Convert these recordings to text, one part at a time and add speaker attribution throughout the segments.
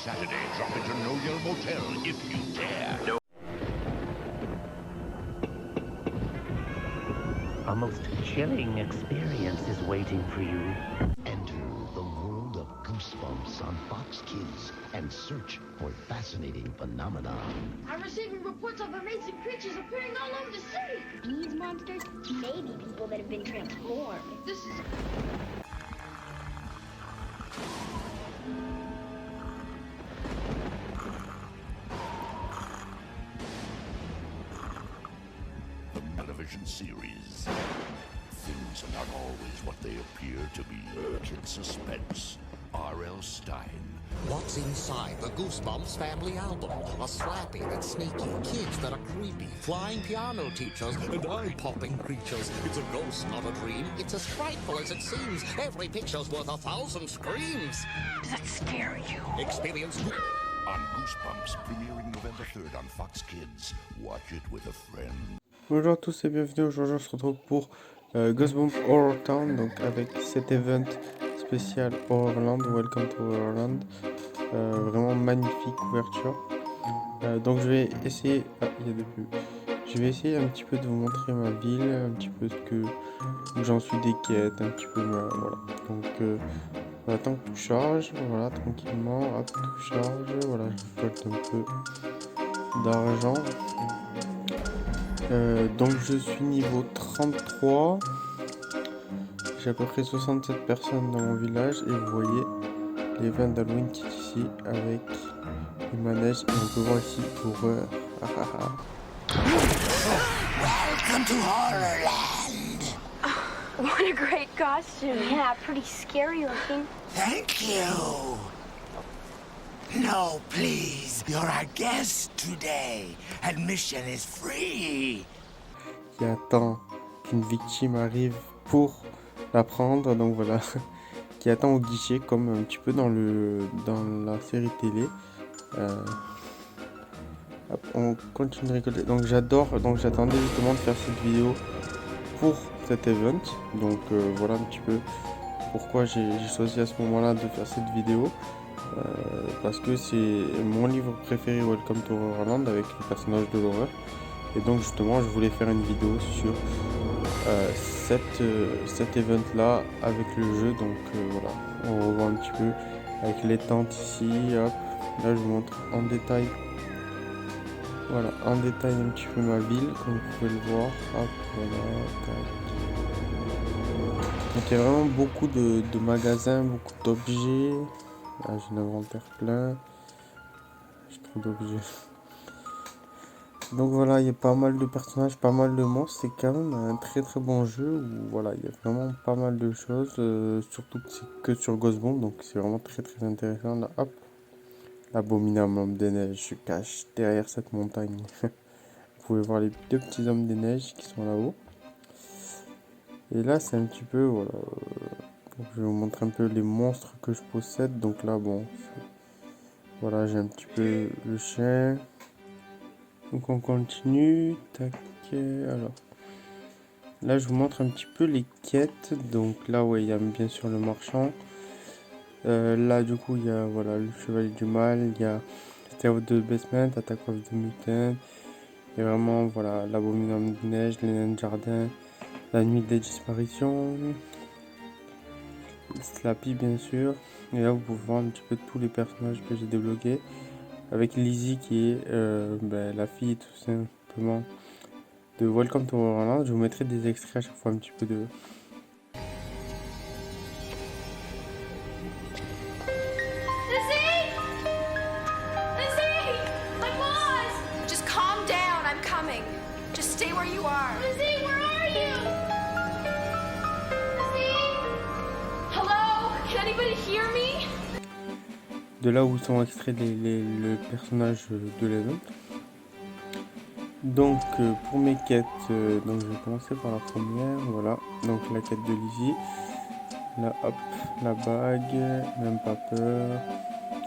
Speaker 1: Saturday, drop into No Yell Motel if you dare. No.
Speaker 2: A most chilling experience is waiting for you.
Speaker 3: Enter the world of Goosebumps on Fox Kids and search for fascinating phenomena.
Speaker 4: I'm receiving reports of amazing creatures appearing all over the city.
Speaker 5: These monsters may be people that have been transformed.
Speaker 4: This is...
Speaker 1: Television series. Things are not always what they appear to be. Kid Suspense. R.L. Stein.
Speaker 6: What's inside the Goosebumps family album? A slappy that's sneaky, kids that are creepy, flying piano teachers, and eye-popping creatures. It's a ghost, not a dream. It's as frightful as it seems. Every picture's worth 1,000 screams.
Speaker 5: Does that scare you?
Speaker 6: Experience
Speaker 1: On Goosebumps, premiering November 3rd on Fox Kids. Watch it with a friend.
Speaker 7: Bonjour à tous et bienvenue. Aujourd'hui on se retrouve pour Goosebumps Horror Town, donc avec cet event spécial Horrorland, Welcome to Horrorland. Vraiment magnifique ouverture. Donc je vais essayer, il y a des pubs. Je vais essayer un petit peu de vous montrer ma ville, un petit peu ce que j'en suis des quêtes, un petit peu voilà. Donc on attend que tout charge, voilà, tranquillement, hop, tout charge, voilà, je récolte un peu d'argent. Donc je suis niveau 33, j'ai à peu près 67 personnes dans mon village et vous voyez l'event d'Halloween qui est ici avec les manèges et on peut voir ici l'horreur.
Speaker 8: Welcome to Horrorland.
Speaker 5: What a great costume. Yeah, pretty scary looking.
Speaker 8: Thank you. No, please. You're our guest today. Admission is free.
Speaker 7: Qui attend qu'une victime arrive pour la prendre, donc voilà, qui attend au guichet comme un petit peu dans la série télé. Hop, on continue de récolter. Donc j'attendais justement de faire cette vidéo pour cet event. Donc voilà un petit peu pourquoi j'ai choisi à ce moment-là de faire cette vidéo. Parce que c'est mon livre préféré, Welcome to Horrorland, avec les personnages de l'horreur. Et donc justement je voulais faire une vidéo sur cet event là avec le jeu. Donc voilà, on revoit un petit peu avec les tentes ici, hop. Là je vous montre en détail, voilà, en détail un petit peu ma ville comme vous pouvez le voir, hop, voilà, tac. Donc il y a vraiment beaucoup de magasins, beaucoup d'objets. Là j'ai un inventaire plein, j'ai trop d'objets. Donc voilà, il y a pas mal de personnages, pas mal de monstres. C'est quand même un très très bon jeu où voilà, il y a vraiment pas mal de choses, surtout que c'est que sur Goosebumps, donc c'est vraiment très très intéressant. Là, hop, l'abominable homme des neiges se cache derrière cette montagne. Vous pouvez voir les deux petits hommes des neiges qui sont là-haut. Et là c'est un petit peu voilà. Donc, je vais vous montrer un peu les monstres que je possède. Donc là bon, voilà, j'ai un petit peu le chien. Donc on continue, tac, alors là je vous montre un petit peu les quêtes. Donc là ouais, il y a bien sûr le marchand, là du coup il y a voilà le chevalier du mal, il y a Stay of the Basement, Attack of the Mutant, et vraiment voilà l'abominable de neige, les nains de jardin, la nuit des disparitions, Slappy bien sûr. Et là vous pouvez voir un petit peu tous les personnages que j'ai débloqués, avec Lizzie qui est la fille tout simplement de Welcome to Horrorland. Je vous mettrai des extraits à chaque fois un petit peu de...
Speaker 4: Lizzie! Lizzie! I'm lost!
Speaker 9: Just calm down, I'm coming. Just stay where you are.
Speaker 4: Lizzie, where are you? Lizzie?
Speaker 9: Hello? Can anybody hear me?
Speaker 7: De là où sont extraits le personnage de l'event. Donc pour mes quêtes, donc je vais commencer par la première, voilà, donc la quête de Lizzie, là hop, la bague, même pas peur,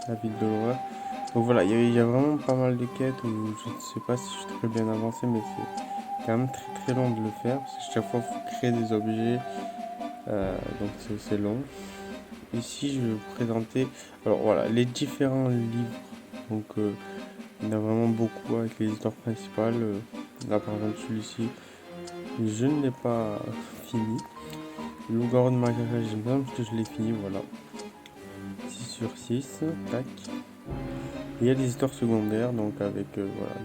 Speaker 7: la ville de l'horreur. Donc voilà, il y a vraiment pas mal de quêtes où je ne sais pas si je suis très bien avancé, mais c'est quand même très très long de le faire, parce que chaque fois il faut créer des objets, donc c'est long. ici je vais vous présenter alors voilà les différents livres. Donc il y en a vraiment beaucoup avec les histoires principales. Là par exemple celui-ci, je ne l'ai pas fini. Le loup-garou de Madagascar, j'aime bien parce que je l'ai fini, voilà. 6 sur 6, tac. Et il y a des histoires secondaires, donc avec voilà,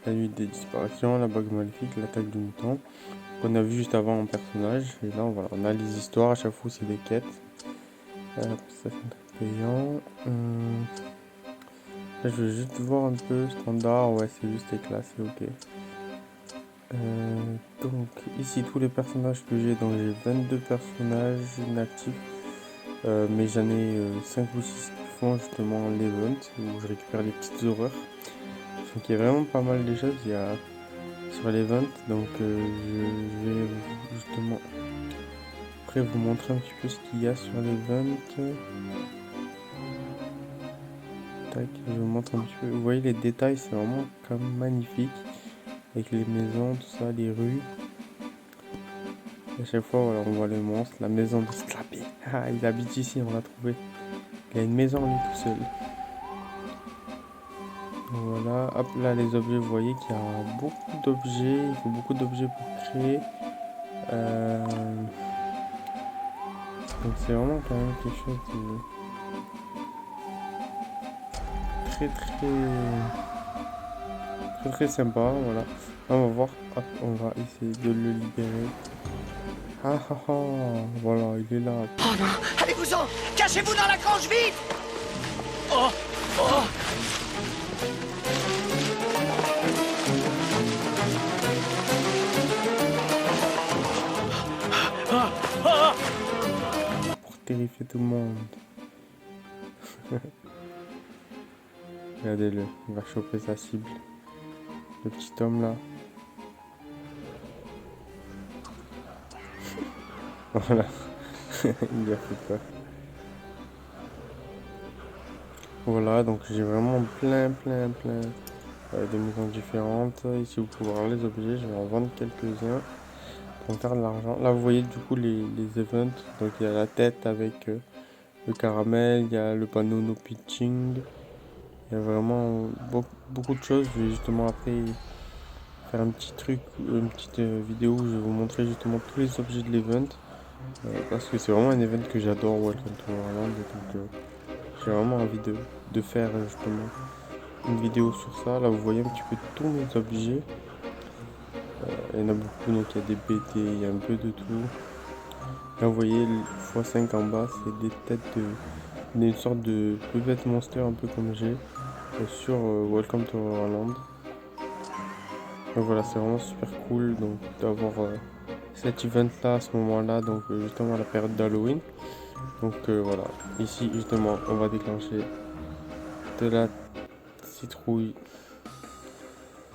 Speaker 7: la nuit des disparitions, la bague maléfique, l'attaque du mouton, qu'on a vu juste avant en personnage. Et là voilà, on a les histoires, à chaque fois c'est des quêtes. Ça c'est payant. Là je vais juste voir un peu standard, ouais c'est juste les classes, c'est ok. Donc ici tous les personnages que j'ai, donc j'ai 22 personnages inactifs, mais j'en ai 5 ou 6 qui font justement l'event où je récupère les petites horreurs. Donc il y a vraiment pas mal de choses il y a sur l'event, donc je vais justement après vous montrer un petit peu ce qu'il y a sur l'event. Tac, je vous montre un petit peu, vous voyez les détails, c'est vraiment quand même magnifique. Avec les maisons, tout ça, les rues. Et à chaque fois, voilà, on voit les monstres. La maison de Slappy. Ah, il habite ici, on l'a trouvé. Il a une maison, lui, tout seul. Voilà, hop là, les objets, vous voyez qu'il y a beaucoup d'objets. Il faut beaucoup d'objets pour créer. Donc c'est vraiment quand même quelque chose de très sympa, voilà. Là, on va voir, hop, on va essayer de le libérer. Ah ah ah, voilà, il est là.
Speaker 8: Oh non, allez-vous-en, cachez-vous dans la grange vite. Oh, oh.
Speaker 7: Pour terrifier tout le monde. Regardez-le, il va choper sa cible. Le petit homme là. Voilà. Il a fait peur. Voilà, donc j'ai vraiment plein de maisons différentes. Ici vous pouvez voir les objets, je vais en vendre quelques-uns pour faire de l'argent. Là vous voyez du coup les events. Donc il y a la tête avec le caramel, il y a le panneau no pitching. Il y a vraiment beaucoup de choses. Je vais justement après faire un petit truc, une petite vidéo où je vais vous montrer justement tous les objets de l'event. Parce que c'est vraiment un event que j'adore, Welcome to Horrorland. Donc j'ai vraiment envie de faire justement une vidéo sur ça. Là vous voyez un petit peu tous mes objets. Il y en a beaucoup, donc il y a des BT, il y a un peu de tout. Là vous voyez le x5 en bas, c'est des têtes d'une sorte de bête monster un peu comme j'ai sur Welcome to Horrorland. Donc voilà, c'est vraiment super cool donc d'avoir cet event là à ce moment là, donc justement à la période d'Halloween. Donc voilà, ici justement on va déclencher de la citrouille,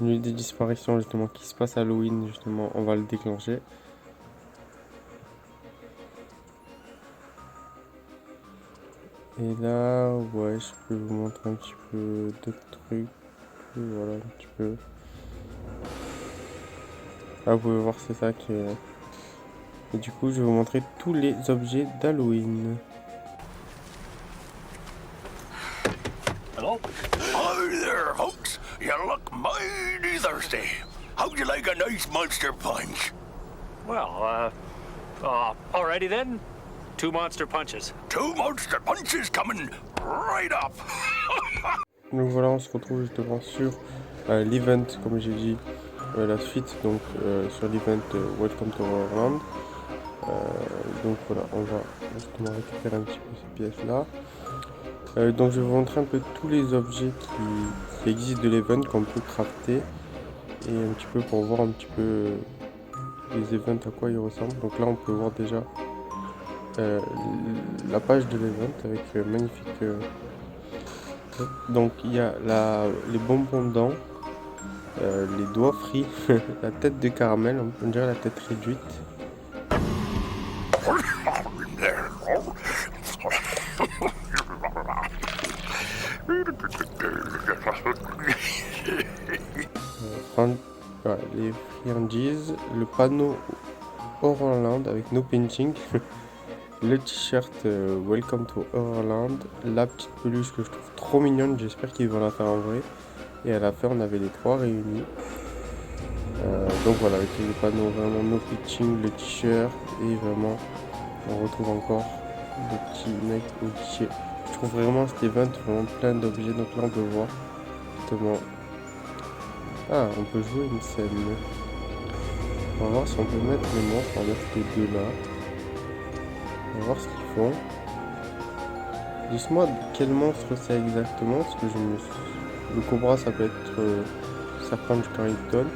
Speaker 7: nuit des disparitions justement qui se passe à Halloween, justement on va le déclencher. Et là, ouais, je peux vous montrer un petit peu d'autres trucs. Voilà, un petit peu. Là, vous pouvez voir, c'est ça qui est... Et du coup, je vais vous montrer tous les objets d'Halloween.
Speaker 1: Hello? Hi there, folks. You look mighty thirsty. How'd you like a nice monster punch?
Speaker 10: Well, alrighty then. 2 monster punches.
Speaker 1: 2 monster punches coming right up.
Speaker 7: Donc voilà, on se retrouve justement sur l'event, comme j'ai dit, la suite, donc sur l'event Welcome to Horrorland. Donc voilà, on va justement récupérer un petit peu ces pièces là. Donc je vais vous montrer un peu tous les objets qui existent de l'event qu'on peut crafter. Et un petit peu pour voir un petit peu les events à quoi ils ressemblent. Donc là on peut voir déjà la page de l'event avec magnifique donc il y a les bonbons dents, les doigts frits, la tête de caramel, on dirait la tête réduite. Voilà, les friandises, le panneau Horrorland avec No Painting. Le t-shirt Welcome to Horrorland. La petite peluche que je trouve trop mignonne. J'espère qu'ils vont la faire en vrai. Et à la fin, on avait les trois réunis. Donc voilà, avec les panneaux vraiment No Painting, le t-shirt. Et vraiment, on retrouve encore le petit mec au guichet. Je trouve vraiment cet event vraiment plein d'objets. Donc là, on peut voir justement. Ah, on peut jouer une scène. On va voir si on peut mettre les monstres. On va mettre les deux là. On va voir ce qu'ils font. Dis-moi quel monstre c'est exactement. Parce que le cobra, ça peut être serpent du Carrington.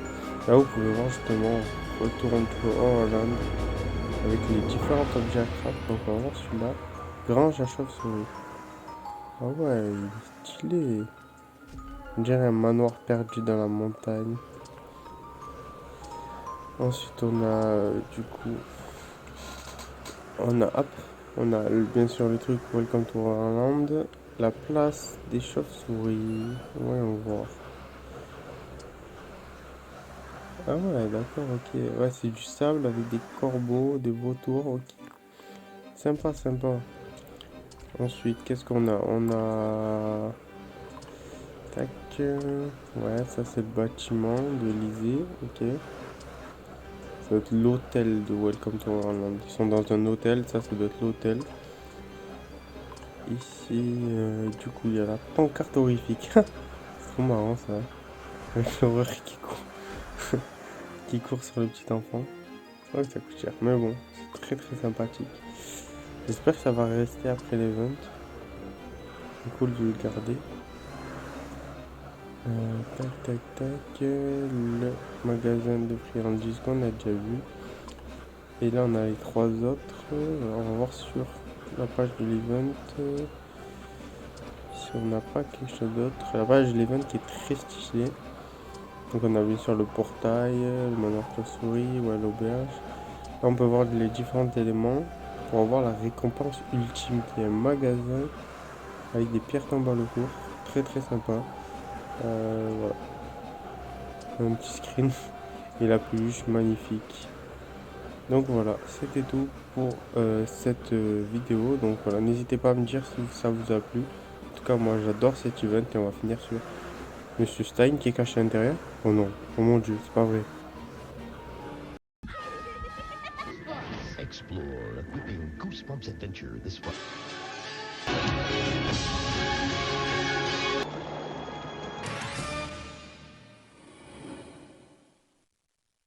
Speaker 7: Là, vous pouvez voir justement Retour to Horrorland avec les différents objets à craft. Donc, on va voir celui-là. Grange à chauve-souris. Ah ouais, il est stylé. On dirait un manoir perdu dans la montagne. Ensuite, on a du coup, on a bien sûr le truc Welcome to Horrorland, la place des chauves-souris. Ouais, on va voir. Ah ouais, d'accord, ok. Ouais, c'est du sable avec des corbeaux, des vautours, ok. Sympa, sympa. Ensuite, qu'est-ce qu'on a? On a... Tac. Ouais, ça c'est le bâtiment de l'Élysée, ok. Ça doit être l'hôtel de Welcome to Horrorland. Ils sont dans un hôtel, ça doit être l'hôtel. Ici, du coup, il y a la pancarte horrifique. C'est trop marrant ça. Avec l'horreur qui court. Qui court sur le petit enfant. C'est vrai que ça coûte cher, mais bon, c'est très très sympathique. J'espère que ça va rester après l'event. C'est cool de le garder. Tac tac tac. Le magasin de friandises qu'on a déjà vu. Et là on a les trois autres. On va voir sur la page de l'event. Si on n'a pas quelque chose d'autre. La page de l'event qui est très stylée. Donc on a vu sur le portail, le manoir chauve-souris ou à l'auberge. Là on peut voir les différents éléments pour avoir la récompense ultime qui est un magasin avec des pierres tombales autour. Très très sympa. Voilà. Un petit screen et la peluche magnifique. Donc voilà, c'était tout pour cette vidéo. Donc voilà, n'hésitez pas à me dire si ça vous a plu. En tout cas, moi j'adore cet event et on va finir sur Monsieur Stein qui est caché à l'intérieur. Oh non, oh mon dieu, c'est pas vrai.
Speaker 3: Explore a gripping Goosebumps adventure this fall.